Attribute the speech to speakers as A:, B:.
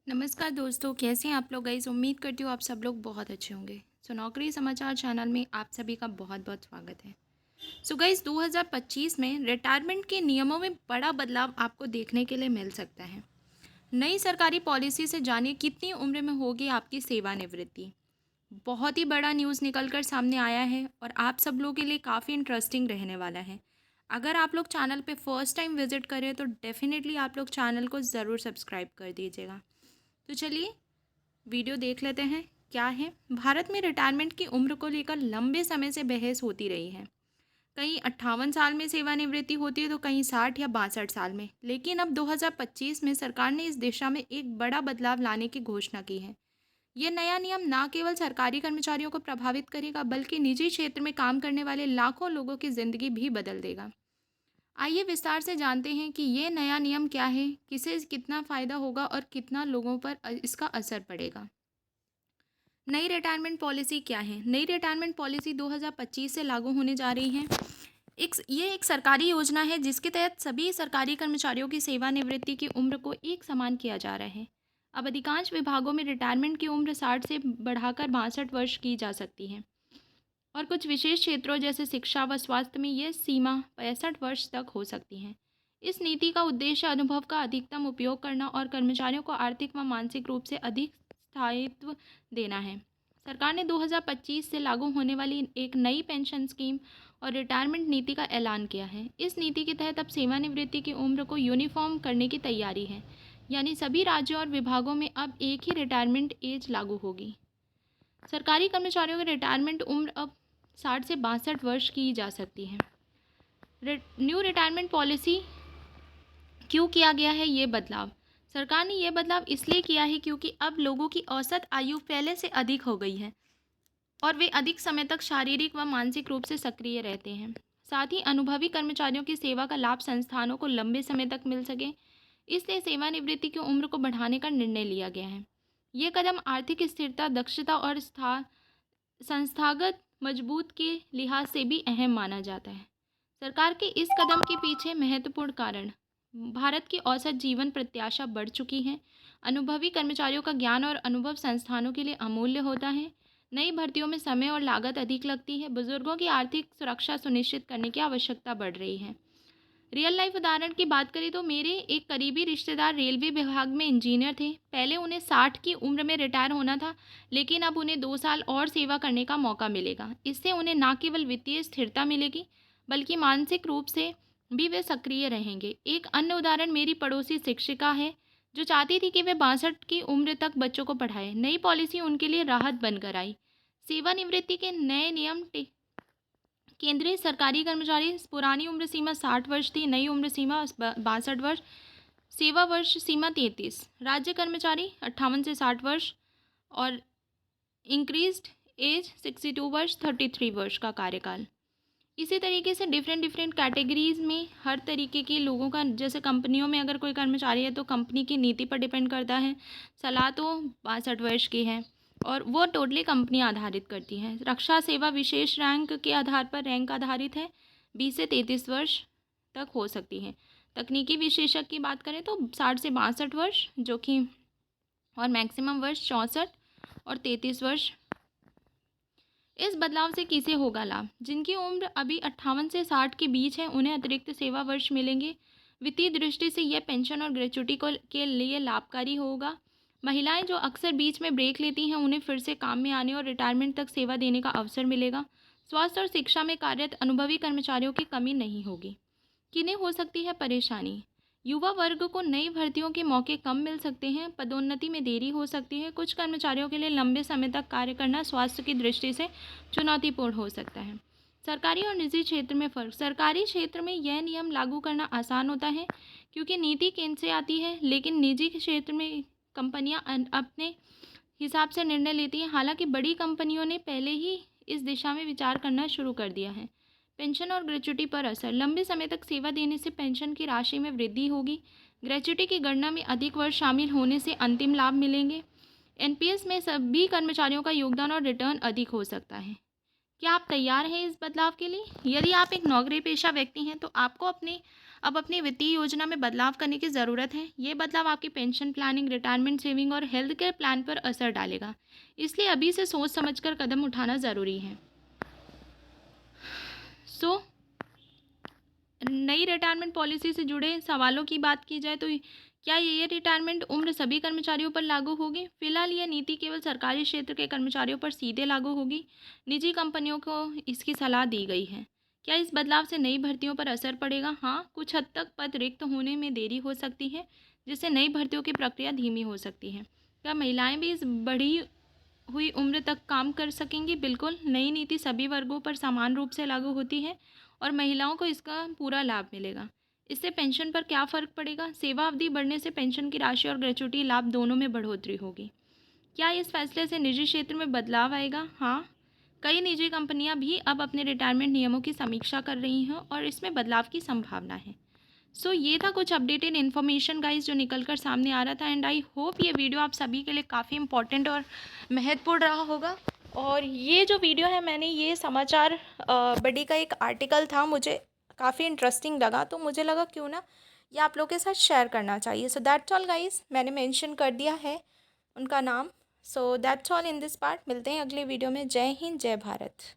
A: नमस्कार दोस्तों, कैसे हैं आप लोग। गाइस उम्मीद करती हूँ आप सब लोग बहुत अच्छे होंगे। नौकरी समाचार चैनल में आप सभी का बहुत बहुत स्वागत है। गाइस 2025 में रिटायरमेंट के नियमों में बड़ा बदलाव आपको देखने के लिए मिल सकता है। नई सरकारी पॉलिसी से जानिए कितनी उम्र में होगी आपकी सेवानिवृत्ति। बहुत ही बड़ा न्यूज़ निकल कर सामने आया है और आप सब लोगों के लिए काफ़ी इंटरेस्टिंग रहने वाला है। अगर आप लोग चैनल पे फर्स्ट टाइम विजिट करें तो डेफिनेटली आप लोग चैनल को ज़रूर सब्सक्राइब कर दीजिएगा। तो चलिए वीडियो देख लेते हैं। क्या है, भारत में रिटायरमेंट की उम्र को लेकर लंबे समय से बहस होती रही है। कहीं 58 साल में सेवानिवृत्ति होती है तो कहीं 60 या 62 साल में, लेकिन अब 2025 में सरकार ने इस दिशा में एक बड़ा बदलाव लाने की घोषणा की है। ये नया नियम न केवल सरकारी कर्मचारियों को प्रभावित करेगा बल्कि निजी क्षेत्र में काम करने वाले लाखों लोगों की जिंदगी भी बदल देगा। आइए विस्तार से जानते हैं कि ये नया नियम क्या है, किसे कितना फ़ायदा होगा और कितना लोगों पर इसका असर पड़ेगा। नई रिटायरमेंट पॉलिसी क्या है? नई रिटायरमेंट पॉलिसी 2025 से लागू होने जा रही है। ये एक सरकारी योजना है जिसके तहत सभी सरकारी कर्मचारियों की सेवानिवृत्ति की उम्र को एक समान किया जा रहा है। अब अधिकांश विभागों में रिटायरमेंट की उम्र 60 से बढ़ाकर 62 वर्ष की जा सकती है और कुछ विशेष क्षेत्रों जैसे शिक्षा व स्वास्थ्य में यह सीमा 65 वर्ष तक हो सकती है। इस नीति का उद्देश्य अनुभव का अधिकतम उपयोग करना और कर्मचारियों को आर्थिक व मानसिक रूप से अधिक स्थायित्व देना है। सरकार ने 2025 से लागू होने वाली एक नई पेंशन स्कीम और रिटायरमेंट नीति का ऐलान किया है। इस नीति के तहत अब सेवानिवृत्ति की उम्र को यूनिफॉर्म करने की तैयारी है, यानी सभी राज्यों और विभागों में अब एक ही रिटायरमेंट एज लागू होगी। सरकारी कर्मचारियों की रिटायरमेंट उम्र अब 60 से 62 वर्ष की जा सकती है। न्यू रिटायरमेंट पॉलिसी क्यों किया गया है ये बदलाव? सरकार ने यह बदलाव इसलिए किया है क्योंकि अब लोगों की औसत आयु पहले से अधिक हो गई है और वे अधिक समय तक शारीरिक व मानसिक रूप से सक्रिय रहते हैं। साथ ही अनुभवी कर्मचारियों की सेवा का लाभ संस्थानों को लंबे समय तक मिल सके, इसलिए सेवानिवृत्ति की उम्र को बढ़ाने का निर्णय लिया गया है। ये कदम आर्थिक स्थिरता, दक्षता और संस्थागत मजबूत के लिहाज से भी अहम माना जाता है। सरकार के इस कदम के पीछे महत्वपूर्ण कारण: भारत की औसत जीवन प्रत्याशा बढ़ चुकी है। अनुभवी कर्मचारियों का ज्ञान और अनुभव संस्थानों के लिए अमूल्य होता है। नई भर्तियों में समय और लागत अधिक लगती है। बुजुर्गों की आर्थिक सुरक्षा सुनिश्चित करने की आवश्यकता बढ़ रही है। रियल लाइफ उदाहरण की बात करें तो मेरे एक करीबी रिश्तेदार रेलवे विभाग में इंजीनियर थे। पहले उन्हें 60 की उम्र में रिटायर होना था, लेकिन अब उन्हें 2 साल और सेवा करने का मौका मिलेगा। इससे उन्हें न केवल वित्तीय स्थिरता मिलेगी बल्कि मानसिक रूप से भी वे सक्रिय रहेंगे। एक अन्य उदाहरण मेरी पड़ोसी शिक्षिका है जो चाहती थी कि वे 62 की उम्र तक बच्चों को पढ़ाए। नई पॉलिसी उनके लिए राहत बनकर आई। सेवानिवृत्ति के नए नियम केंद्रीय सरकारी कर्मचारी पुरानी उम्र सीमा 60 वर्ष थी, नई उम्र सीमा 62 वर्ष, सेवा वर्ष सीमा 33। राज्य कर्मचारी 58 से 60 वर्ष और इंक्रीज्ड एज 62 वर्ष, 33 वर्ष का कार्यकाल। इसी तरीके से डिफरेंट डिफरेंट कैटेगरीज में हर तरीके के लोगों का, जैसे कंपनियों में अगर कोई कर्मचारी है तो कंपनी की नीति पर डिपेंड करता है। सलाह तो 62 वर्ष की है और वो टोटली कंपनी आधारित करती हैं। रक्षा सेवा विशेष रैंक के आधार पर रैंक आधारित है, 20 से 33 वर्ष तक हो सकती है। तकनीकी विशेषज्ञ की बात करें तो 60 से 62 वर्ष जो कि, और मैक्सिमम वर्ष 64 और 33 वर्ष। इस बदलाव से किसे होगा लाभ? जिनकी उम्र अभी 58 से 60 के बीच है उन्हें अतिरिक्त सेवा वर्ष मिलेंगे। वित्तीय दृष्टि से यह पेंशन और ग्रेच्युटी को के लिए लाभकारी होगा। महिलाएं जो अक्सर बीच में ब्रेक लेती हैं उन्हें फिर से काम में आने और रिटायरमेंट तक सेवा देने का अवसर मिलेगा। स्वास्थ्य और शिक्षा में कार्यरत अनुभवी कर्मचारियों की कमी नहीं होगी। किन्हें हो सकती है परेशानी? युवा वर्ग को नई भर्तियों के मौके कम मिल सकते हैं, पदोन्नति में देरी हो सकती है। कुछ कर्मचारियों के लिए लंबे समय तक कार्य करना स्वास्थ्य की दृष्टि से चुनौतीपूर्ण हो सकता है। सरकारी और निजी क्षेत्र में फ़र्क: सरकारी क्षेत्र में यह नियम लागू करना आसान होता है क्योंकि नीति केंद्र से आती है, लेकिन निजी क्षेत्र में कंपनियां अपने हिसाब से निर्णय लेती हैं। हालांकि बड़ी कंपनियों ने पहले ही इस दिशा में विचार करना शुरू कर दिया है। पेंशन और ग्रेच्युटी पर असर: लंबे समय तक सेवा देने से पेंशन की राशि में वृद्धि होगी। ग्रेच्युटी की गणना में अधिक वर्ष शामिल होने से अंतिम लाभ मिलेंगे। एनपीएस में सभी कर्मचारियों का योगदान और रिटर्न अधिक हो सकता है। क्या आप तैयार हैं इस बदलाव के लिए? यदि आप एक नौकरी पेशा व्यक्ति हैं तो आपको अपने अब अपनी वित्तीय योजना में बदलाव करने की ज़रूरत है। ये बदलाव आपकी पेंशन प्लानिंग, रिटायरमेंट सेविंग और हेल्थ केयर प्लान पर असर डालेगा। इसलिए अभी से सोच समझकर कदम उठाना ज़रूरी है। सो नई रिटायरमेंट पॉलिसी से जुड़े सवालों की बात की जाए तो क्या ये रिटायरमेंट उम्र सभी कर्मचारियों पर लागू होगी? फिलहाल यह नीति केवल सरकारी क्षेत्र के कर्मचारियों पर सीधे लागू होगी। निजी कंपनियों को इसकी सलाह दी गई है। क्या इस बदलाव से नई भर्तियों पर असर पड़ेगा? हाँ, कुछ हद तक पद रिक्त होने में देरी हो सकती है, जिससे नई भर्तियों की प्रक्रिया धीमी हो सकती है। क्या महिलाएं भी इस बढ़ी हुई उम्र तक काम कर सकेंगी? बिल्कुल। नई नीति सभी वर्गों पर समान रूप से लागू होती है और महिलाओं को इसका पूरा लाभ मिलेगा। इससे पेंशन पर क्या फ़र्क पड़ेगा? सेवा अवधि बढ़ने से पेंशन की राशि और ग्रेच्युटी लाभ दोनों में बढ़ोतरी होगी। क्या इस फैसले से निजी क्षेत्र में बदलाव आएगा? हाँ, कई निजी कंपनियां भी अब अपने रिटायरमेंट नियमों की समीक्षा कर रही हैं और इसमें बदलाव की संभावना है। सो ये था कुछ अपडेटेड इन्फॉर्मेशन गाइस जो निकल कर सामने आ रहा था, एंड आई होप ये वीडियो आप सभी के लिए काफ़ी इंपॉर्टेंट और महत्वपूर्ण रहा होगा। और ये जो वीडियो है, मैंने ये समाचार बडी का एक आर्टिकल था, मुझे काफ़ी इंटरेस्टिंग लगा, तो मुझे लगा क्यों ना ये आप लोग के साथ शेयर करना चाहिए। सो दैट्स ऑल गाइस, मैंने मेंशन कर दिया है उनका नाम। So that's all in this part. मिलते हैं अगले वीडियो में। जय हिंद, जय भारत।